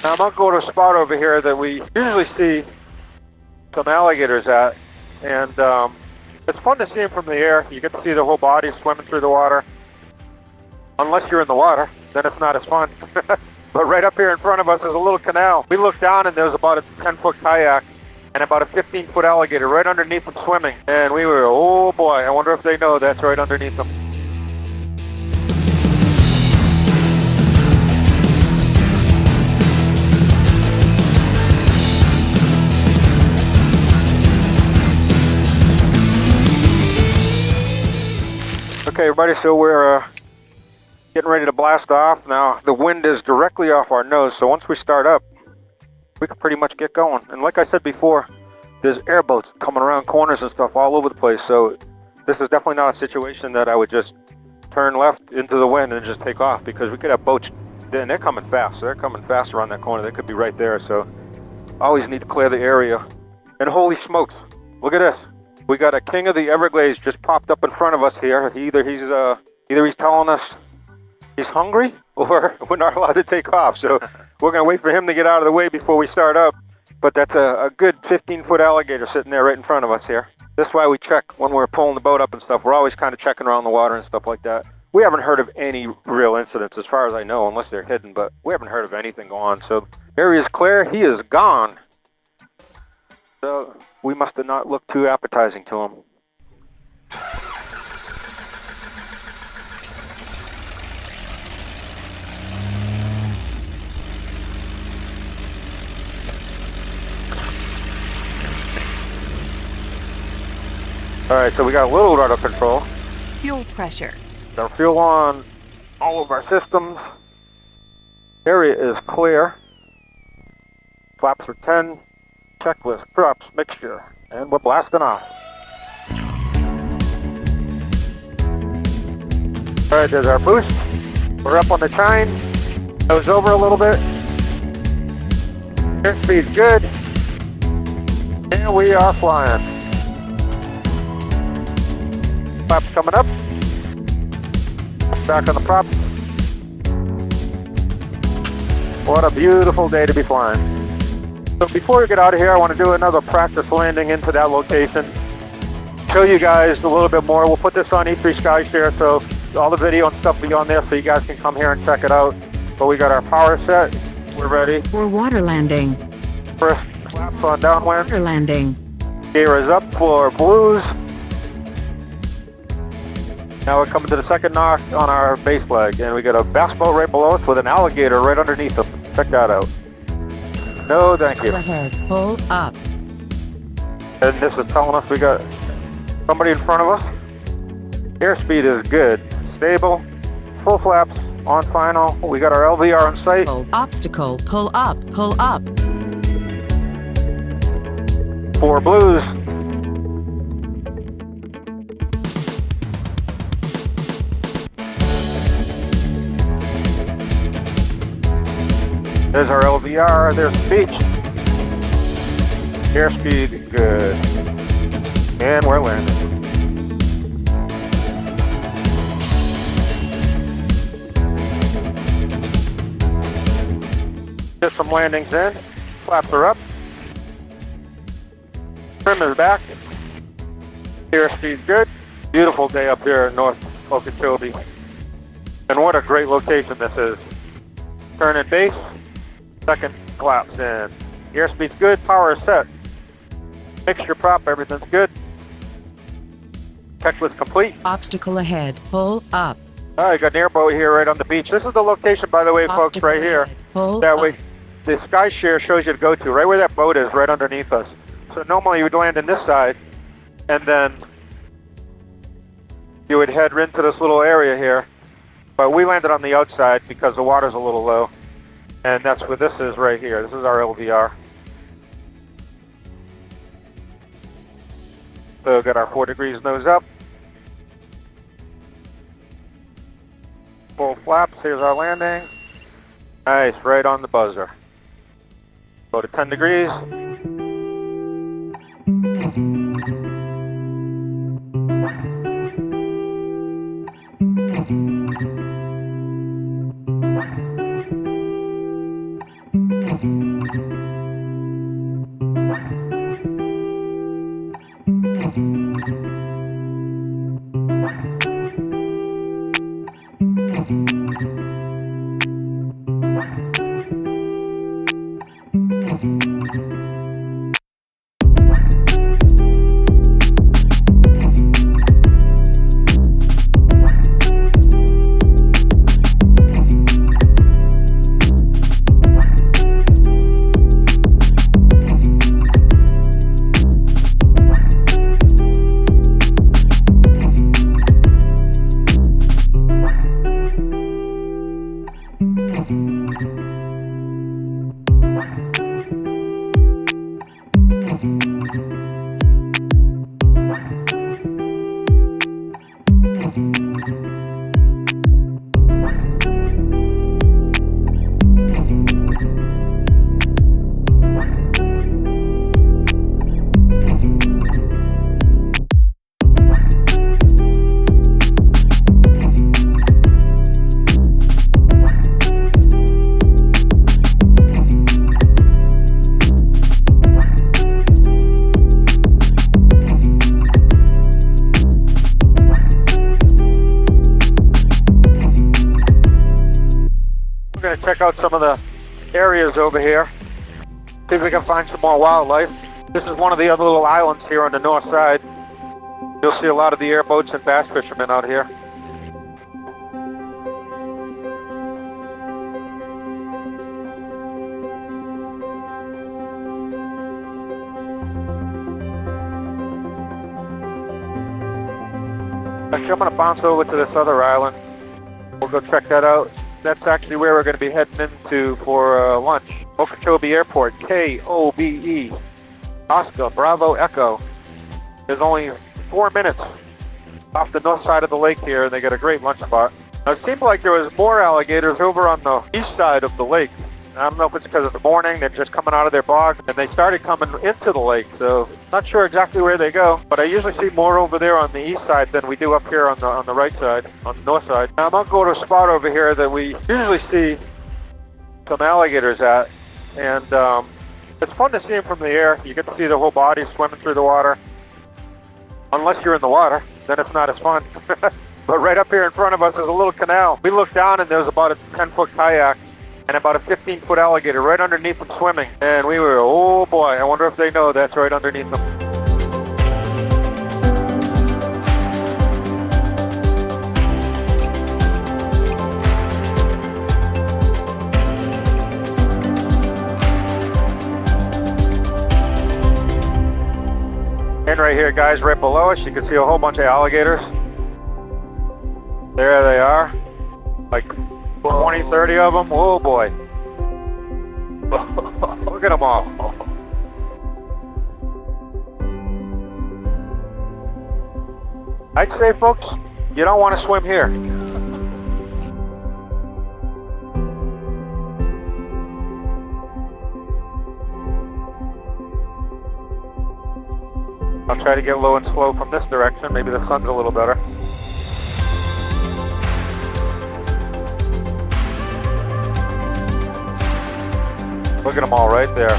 Now I'm going to go to a spot over here that we usually see some alligators at, and it's fun to see them from the air. You get to see the whole body swimming through the water. Unless you're in the water, then it's not as fun. But right up here in front of us is a little canal. We looked down and there's about a 10-foot kayak and about a 15-foot alligator right underneath them swimming. And we were, oh boy, I wonder if they know that's right underneath them. Okay, everybody, so we're getting ready to blast off. Now, the wind is directly off our nose, so once we start up, we can pretty much get going. And like I said before, there's airboats coming around corners and stuff all over the place, so this is definitely not a situation that I would just turn left into the wind and just take off, because we could have boats, and they're coming fast. They're coming fast around that corner. They could be right there, so always need to clear the area. And holy smokes, look at this. We got a king of the Everglades just popped up in front of us here. Either he's telling us he's hungry, or we're not allowed to take off. So we're going to wait for him to get out of the way before we start up. But that's a good 15-foot alligator sitting there right in front of us here. That's why we check when we're pulling the boat up and stuff. We're always kind of checking around the water and stuff like that. We haven't heard of any real incidents as far as I know, unless they're hidden, but we haven't heard of anything going on. So area is clear. He is gone. So we must have not looked too appetizing to him. Alright, so we got a little rudder control. Fuel pressure. Got our fuel on all of our systems. Area is clear. Flaps are 10. Checklist, props, mixture, and we're blasting off. Alright, there's our boost. We're up on the chine. Nose over a little bit. Airspeed's good. And we are flying. Flaps coming up. Back on the prop. What a beautiful day to be flying. So before we get out of here, I want to do another practice landing into that location. Show you guys a little bit more. We'll put this on E3 SkyShare, so all the video and stuff will be on there, so you guys can come here and check it out. But we got our power set. We're ready. For water landing. First flaps on downwind. Water landing. Gear is up for blues. Now we're coming to the second knock on our base leg, and we got a bass boat right below us with an alligator right underneath them. Check that out. No, thank you. Ahead. Pull up. And this is telling us we got somebody in front of us. Airspeed is good. Stable. Full flaps on final. We got our LVR in sight. Obstacle. Pull up. Pull up. 4 blues. There's our LVR, there's the beach. Airspeed, good. And we're landing. Get some landings in. Flaps are up. Trim is back. Airspeed's good. Beautiful day up here in North Okeechobee. And what a great location this is. Turn in base. Second flaps in. Airspeed's good, power is set. Mixture prop, everything's good. Checklist complete. Obstacle ahead. Pull up. Alright, got an airboat here right on the beach. This is the location, by the way, folks, Obstacle right here. ahead. Pull That up. way, the SkyShare shows you to go to, right where that boat is, right underneath us. So normally you would land in this side, and then you would head into this little area here. But we landed on the outside because the water's a little low. And that's what this is right here. This is our LVR. So got our 4 degrees nose up. Full flaps, here's our landing. Nice, right on the buzzer. Go to 10 degrees. Check out some of the areas over here. See if we can find some more wildlife. This is one of the other little islands here on the north side. You'll see a lot of the airboats and bass fishermen out here. Actually, I'm going to bounce over to this other island. We'll go check that out. That's actually where we're going to be heading into for lunch. Okeechobee Airport, K-O-B-E, Oscar, Bravo, Echo. There's only 4 minutes off the north side of the lake here, and they got a great lunch spot. Now, it seemed like there was more alligators over on the east side of the lake. I don't know if it's because of the morning, they're just coming out of their bog, and they started coming into the lake, so not sure exactly where they go, but I usually see more over there on the east side than we do up here on the right side, on the north side. Now, I'm going to go to a spot over here that we usually see some alligators at, and it's fun to see them from the air. You get to see the whole body swimming through the water. Unless you're in the water, then it's not as fun. But right up here in front of us is a little canal. We looked down and there's about a 10-foot kayak and about a 15-foot alligator right underneath them swimming. And we were, oh boy, I wonder if they know that's right underneath them. And right here, guys, right below us, you can see a whole bunch of alligators. There they are. Like 20, 30 of them. Oh boy. Look at them all. I'd say, folks, you don't want to swim here. I'll try to get low and slow from this direction. Maybe the sun's a little better. Look at them all right there.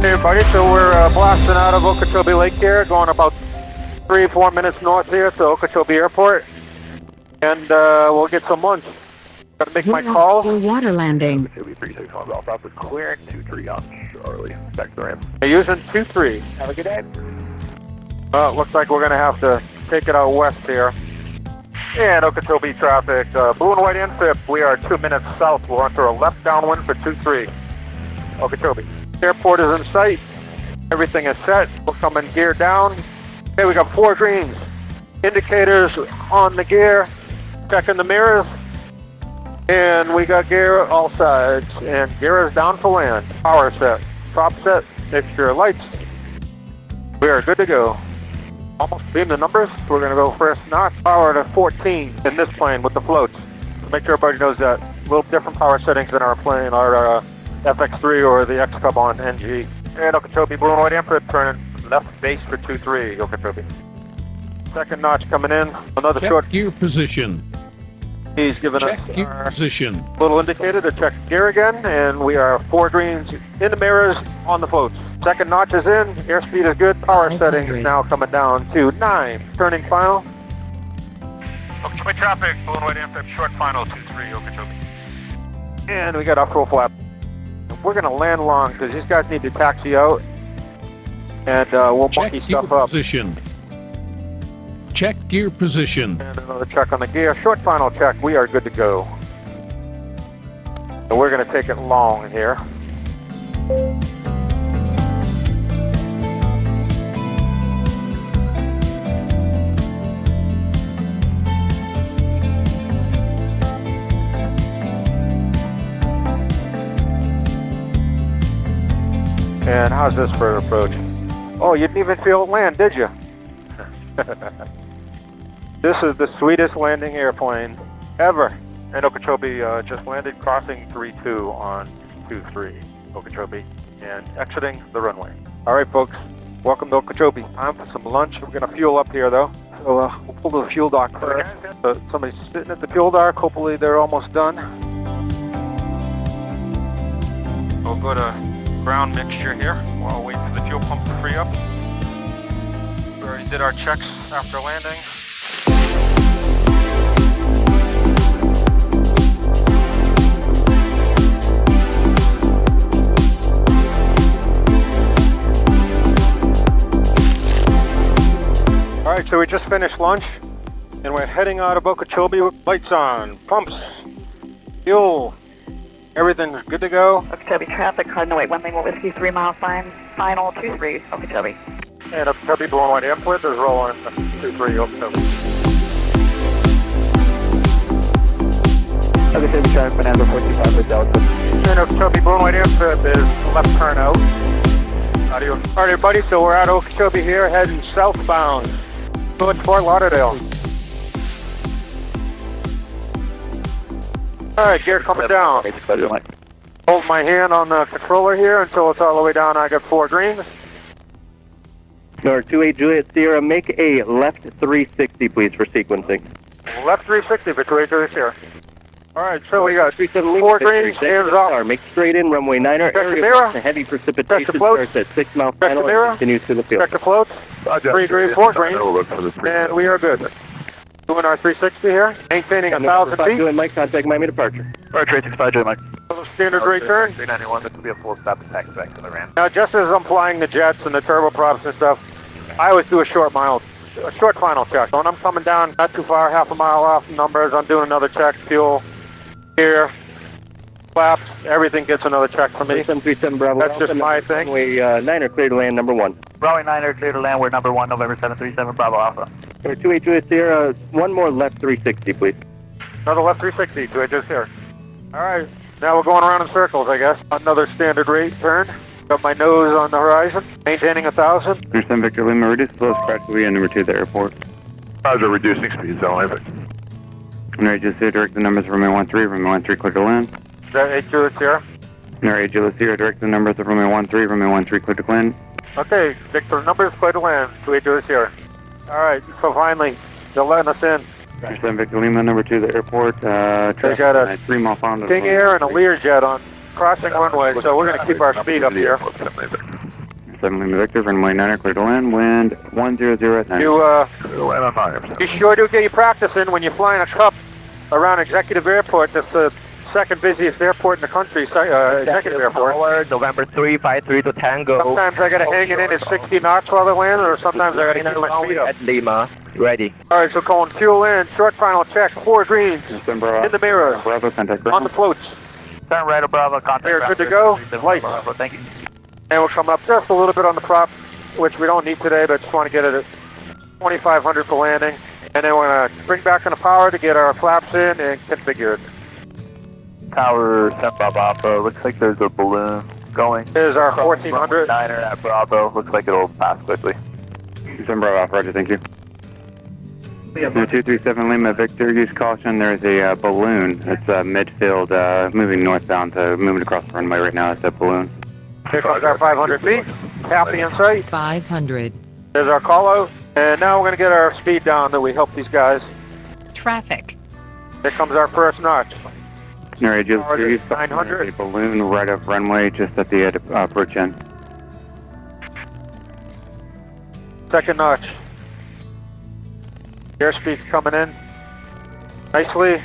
Hey everybody, so we're blasting out of Okeechobee Lake here, going about 3 or 4 minutes north here to Okeechobee Airport, and we'll get some lunch. Gotta make my We're off calls. for water landing. Okeechobee 361 Golf Alpha clearing 2-3 on Charlie. Back to the ramp. They're using 2-3. Have a good day. It looks like we're gonna have to take it out west here. And Okeechobee traffic, blue and white infib, we are 2 minutes south. We're onto a left downwind for 2-3. Okeechobee. Airport is in sight. Everything is set. We're coming gear down. Okay, we got 4 greens. Indicators on the gear. Checking the mirrors. And we got gear all sides. And gear is down for land. Power set. Top set. Extra lights. We are good to go. Almost beam the numbers. We're going to go first notch. Power to 14 in this plane with the floats. Make sure everybody knows that. A little different power settings than our plane, our FX3 or the X-Cub on NG. And Okeechobee, blue and white amperage, turning left base for 2-3, Okeechobee. Second notch coming in. Another Check short. gear position. He's giving Check us gear our position. little indicator to check gear again. And we are 4 greens in the mirrors on the floats. Second notch is in. Airspeed is good. Power settings now coming down to 9. Turning final. Okeechobee traffic, blue and white amperage, short final 2-3, Okeechobee. And we got off full flap. We're going to land long because these guys need to taxi out. And we'll Check monkey gear stuff up. position. Check gear position. And another check on the gear. Short final check. We are good to go. So we're going to take it long here. And how's this for an approach? Oh, you didn't even feel it land, did you? This is the sweetest landing airplane ever. And Okeechobee just landed crossing 3-2 on 2-3, Okeechobee, and exiting the runway. All right, folks, welcome to Okeechobee. Time for some lunch. We're going to fuel up here, though. So we'll pull to the fuel dock first. Somebody's sitting at the fuel dock. Hopefully they're almost done. We'll go to ground mixture here while we wait for the fuel pump to free up. We already did our checks after landing. All right, so we just finished lunch and we're heading out of Okeechobee with lights on, pumps, fuel. Everything's good to go. Okeechobee traffic, Cardinal 8, 1 Lima Whiskey, 3 mile final 2-3, Okeechobee. And Okeechobee blue and white airport is rolling 2-3 Okeechobee. Okeechobee traffic, Bonanza 45 with Delta. And Okeechobee blue and white airport is left turn out. Adios. All right, everybody, so we're at Okeechobee here, heading southbound towards Fort Lauderdale. All right, gear coming down. Hold my hand on the controller here until it's all the way down. I got 4 greens. Number 28 Juliet Sierra, make a left 360 please for sequencing. Left 360 for 28 Juliet Sierra. All right, so we got 37 4 greens, hands off. Make straight in, runway 9er. Check the Area mirror. the heavy precipitation Check the floats. starts at 6 mile Check final the mirror. and continues to the field. Check the floats. 3 greens, 4 greens, and we are good. Doing our 360 here, maintaining 1,000 feet. Juliet Mike, contact Miami departure. Alright, 365 Juliet Mike. Standard return. 391, this will be a full stop attack back to the ramp. Now, just as I'm flying the jets and the turboprops and stuff, I always do a short final check. So when I'm coming down not too far, half a mile off numbers, I'm doing another check, fuel, gear, flaps, everything gets another check for me. 737 Bravo. That's just my thing. Runway 9er clear to land number 1. Runway 9er clear to land, we're number 1, November 737 Bravo Alpha. Number 28 Juliet Sierra, one more left 360 please. Another left 360, 2 just here. All right, now we're going around in circles, I guess. Another standard rate turn. Got my nose on the horizon, maintaining 1,000. Understand Victor Lima, reduce close practically and number 2 at the airport. Roger, reducing speed zone, Alright, just direct the numbers from runway 13, runway 13 clear to land. Is that 8 Juliet Sierra? Alright, Juliet Sierra, direct the numbers of runway 13, runway 13 clear to land. Okay, Victor, numbers clear to land, 2 Juliet Sierra. All right, so finally, they're letting us in. Understand Victor Lima, number 2 at the airport. They got a 3 mile final. King Air and a Learjet on crossing runway, so we're going to keep our speed up here. 7 Lima Victor, runway 9 clear to land, wind 100 at 9. You be sure to get your practice in when you're flying a Cup around Executive Airport. That's the second busiest airport in the country, Executive Airport. Tower, November 353 to Tango. Sometimes I gotta hang it in at 60 knots while they're landing, or sometimes I gotta keep my speed up. At Lima. Ready. Alright, so going fuel in, short final check, 4 greens, in the mirror, Bravo, contact on the floats. Turn right, Bravo, contact. We're good to go. Light. Bravo, thank you. And we're coming up just a little bit on the prop, which we don't need today, but just want to get it at 2,500 for landing. And then we're going to bring back on the power to get our flaps in and configure it. Tower, 10 Bravo Alpha. Looks like there's a balloon going. Here's our 1,400. Niner at Bravo. Looks like it'll pass quickly. 10 Bravo Alpha, roger, thank you. 237 Lima Victor, use caution. There's a balloon. It's midfield, moving northbound, moving across the runway right now. It's a balloon. Here comes our 500 feet. Happy in sight. 500. There's our call out. And now we're going to get our speed down that we help these guys. Traffic. Here comes our first notch. Alright, use 900. There's a balloon right up runway just at the approach end. Second notch. Airspeed's coming in nicely.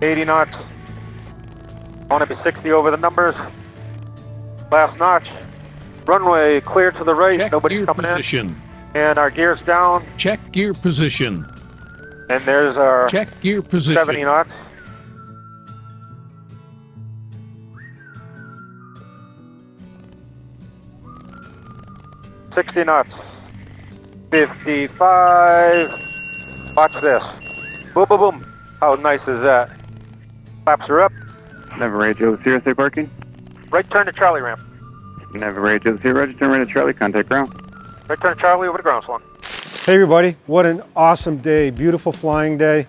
80 knots. I want to be 60 over the numbers. Last notch. Runway clear to the right. Check Nobody's gear coming position. in. And our gear's down. Check gear position. And there's our Check gear position. 70 knots. $60 knots. 55. Watch this. Boom, boom, boom. How nice is that? Flaps are up. Never radio, seriously parking? Right turn to Charlie ramp. Never radio, zero, register, right to Charlie, contact ground. Right turn to Charlie over to ground slung. Hey everybody, what an awesome day. Beautiful flying day.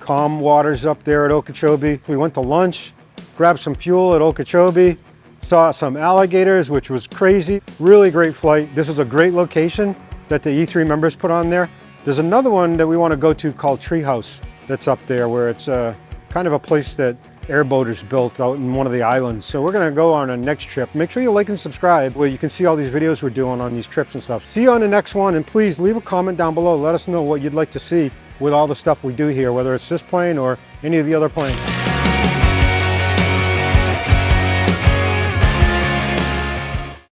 Calm waters up there at Okeechobee. We went to lunch, grabbed some fuel at Okeechobee, saw some alligators, which was crazy. Really great flight. This was a great location that the E3 members put on there. There's another one that we want to go to called Treehouse that's up there, where it's kind of a place that airboaters built out in one of the islands. So we're going to go on a next trip. Make sure you like and subscribe where you can see all these videos we're doing on these trips and stuff. See you on the next one, and please leave a comment down below. Let us know what you'd like to see with all the stuff we do here, whether it's this plane or any of the other planes.